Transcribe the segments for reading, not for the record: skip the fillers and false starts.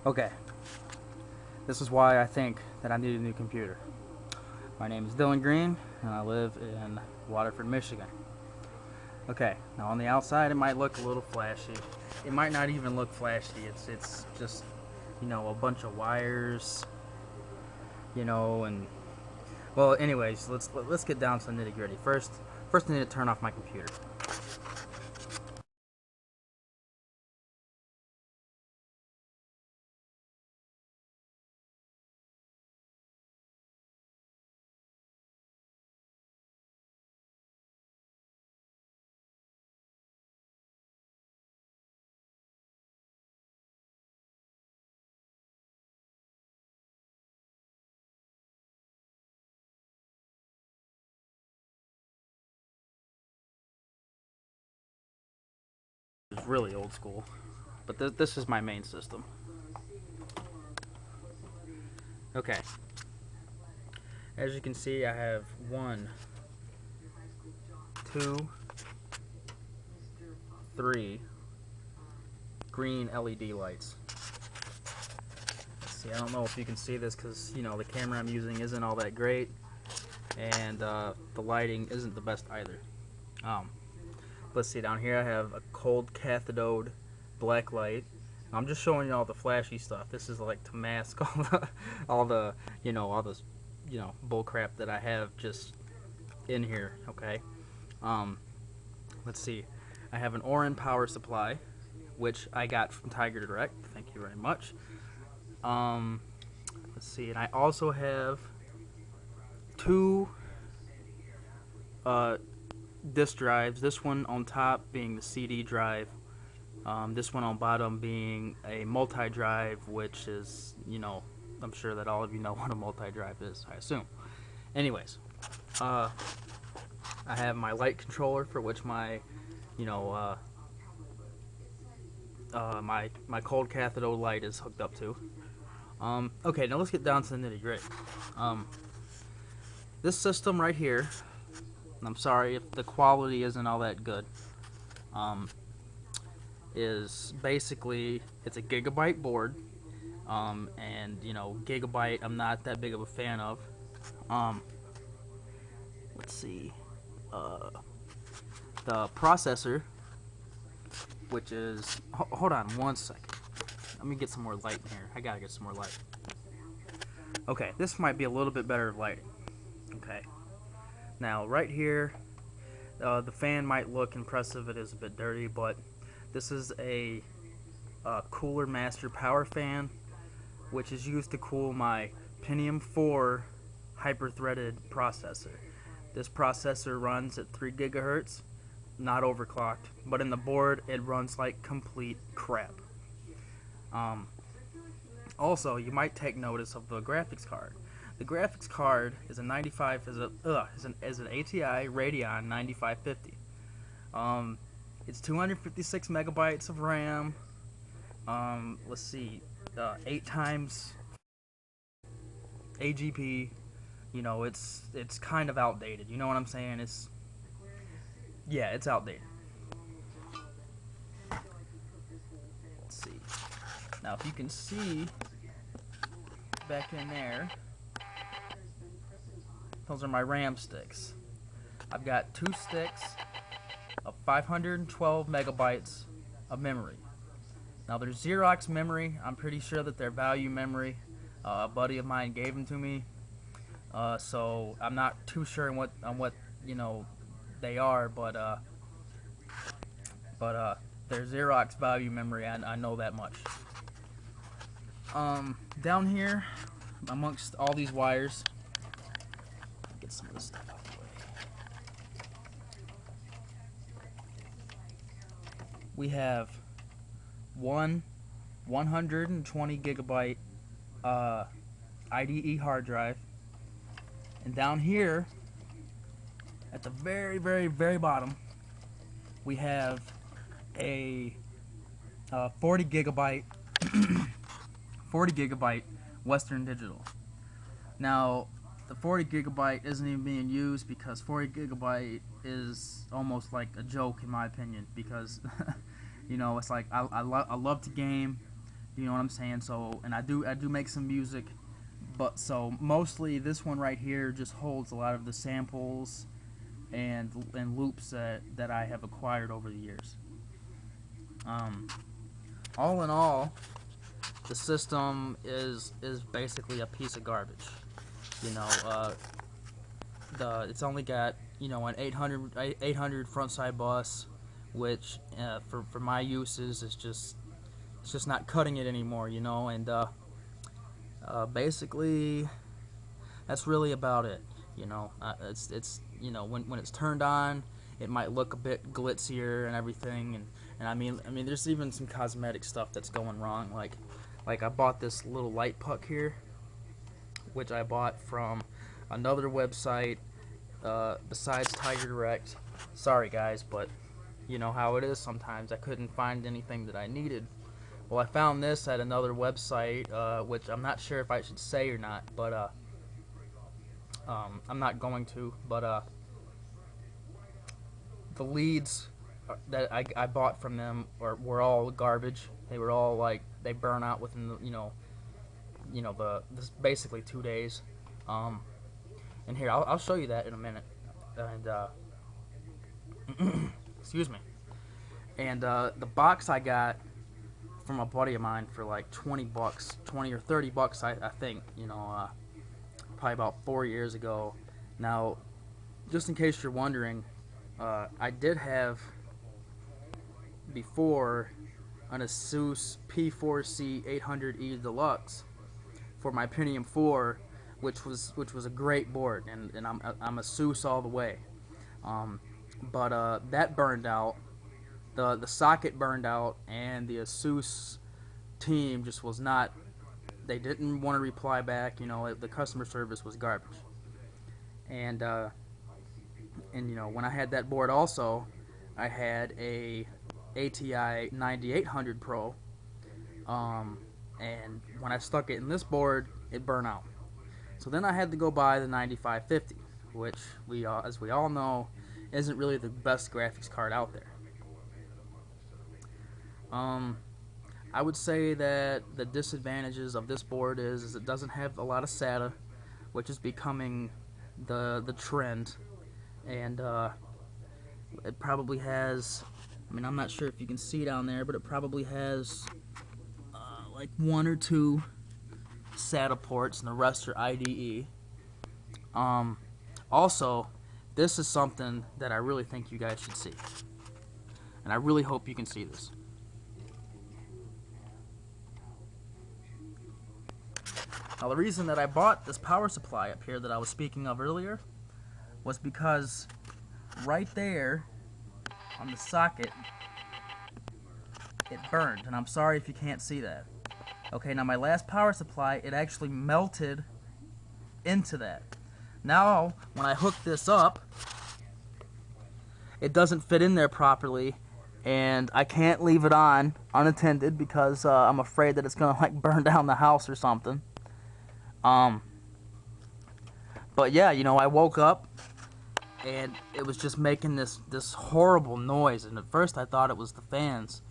Okay, this is why I think that I need a new computer. My name is Dylan Green, and I live in Waterford, Michigan. Okay, now on the outside it might look a little flashy. It might not even look flashy. It's just, a bunch of wires, and well, anyways, let's get down to the nitty gritty. First, I need to turn off my computer. It's really old school, but this is my main system. Okay, as you can see, I have one, two, three green LED lights. Let's see, I don't know if you can see this because the camera I'm using isn't all that great, and the lighting isn't the best either. Let's see, down here I have a cold cathode black light. I'm just showing you all the flashy stuff. This is like to mask all the bull crap that I have just in here. Okay. Let's see. I have an Orin power supply, which I got from Tiger Direct. Thank you very much. Let's see, and I also have two disk drives. This one on top being the CD drive. This one on bottom being a multi-drive, which is, I'm sure that all of you know what a multi-drive is, I assume. Anyways, I have my light controller for which my, my cold cathode light is hooked up to. Okay, now let's get down to the nitty-gritty. This system right here, I'm sorry if the quality isn't all that good, is basically, it's a gigabyte board, and gigabyte I'm not that big of a fan of. Let's see, the processor, which is, hold on one second, let me get some more light in here. I gotta get some more light. Okay, this might be a little bit better lighting. Okay, now right here, the fan might look impressive. It is a bit dirty, but this is a Cooler Master power fan, which is used to cool my Pentium 4 hyper-threaded processor. This processor runs at 3 gigahertz, not overclocked, but in the board it runs like complete crap. Also, you might take notice of the graphics card. The graphics card is a 95 is an ATI Radeon 9550. It's 256 megabytes of RAM. Let's see, 8 times AGP. It's kind of outdated. You know what I'm saying? It's outdated. Let's see. Now, if you can see back in there, those are my RAM sticks. I've got 2 sticks of 512 megabytes of memory. Now, they're Xerox memory. I'm pretty sure that they're value memory. A buddy of mine gave them to me, so I'm not too sure on what they are, but they're Xerox value memory. I know that much. Down here, amongst all these wires, get some of this stuff out of the way. We have one 120 gigabyte IDE hard drive, and down here at the very, very, very bottom we have a 40 gigabyte 40 gigabyte Western Digital. Now, the 40 gigabyte isn't even being used because 40 gigabyte is almost like a joke in my opinion, because it's like I love to game, You know what I'm saying? So, and I do make some music, but so mostly this one right here just holds a lot of the samples and loops that I have acquired over the years. All in all, the system is basically a piece of garbage. You know, it's only got, you know, an 800 front side bus, which for my uses is just not cutting it anymore. You know, and basically that's really about it. You know, it's you know, when it's turned on, it might look a bit glitzier and everything, and I mean there's even some cosmetic stuff that's going wrong. Like I bought this little light puck here, which I bought from another website besides Tiger Direct. Sorry guys, but you know how it is sometimes. I couldn't find anything that I needed. Well, I found this at another website, which I'm not sure if I should say or not, but I'm not going to. But the leads that I bought from them were all garbage. They were all like, they burn out within the, this basically 2 days. And here I'll show you that in a minute. And excuse me. And the box I got from a buddy of mine for like 20 bucks, 20 or 30 bucks, I think, probably about 4 years ago. Now, just in case you're wondering, I did have before an Asus P4C 800E Deluxe for my Pentium 4, which was a great board, and I'm Asus all the way. But that burned out. The socket burned out, and the Asus team just was not. They didn't want to reply back. The customer service was garbage. And when I had that board also, I had a ATI 9800 Pro, and when I stuck it in this board, it burned out. So then I had to go buy the 9550, which as we all know, isn't really the best graphics card out there. I would say that the disadvantages of this board is it doesn't have a lot of SATA, which is becoming the trend, and it probably has, I'm not sure if you can see down there, but it probably has like 1 or 2 SATA ports, and the rest are IDE. Also, this is something that I really think you guys should see, and I really hope you can see this. Now, the reason that I bought this power supply up here that I was speaking of earlier was because right there on the socket, it burned, and I'm sorry if you can't see that. Okay, now my last power supply, it actually melted into that. Now, when I hook this up, it doesn't fit in there properly, and I can't leave it on unattended because I'm afraid that it's gonna like burn down the house or something. But yeah, I woke up and it was just making this horrible noise, and at first I thought it was the fans.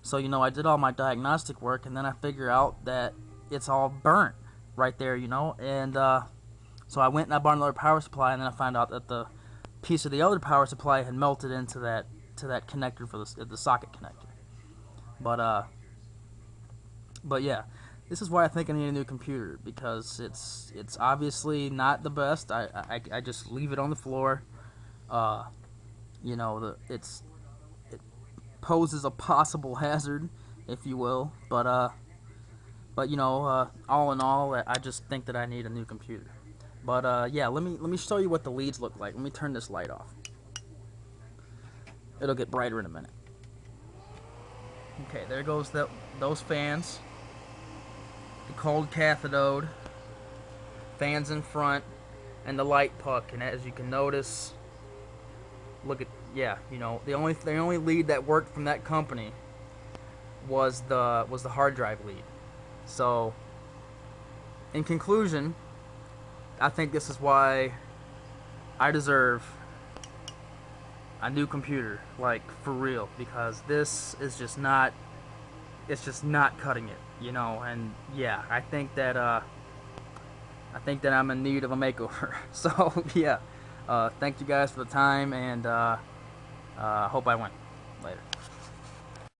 So I did all my diagnostic work, and then I figured out that it's all burnt right there, and so I went and I bought another power supply, and then I found out that the piece of the other power supply had melted into that connector for the socket connector. But yeah, this is why I think I need a new computer, because it's obviously not the best. I just leave it on the floor. It poses a possible hazard, if you will. But all in all, I just think that I need a new computer. But yeah, let me show you what the leads look like. Let me turn this light off. It'll get brighter in a minute. Okay, there goes those fans. The cold cathode, fans in front, and the light puck. And as you can notice, look at, yeah, the only lead that worked from that company was the hard drive lead. So, in conclusion, I think this is why I deserve a new computer, like for real, because this is just not it's just not cutting it, you know. And yeah, I think that I'm in need of a makeover. So yeah, thank you guys for the time, and hope I win later.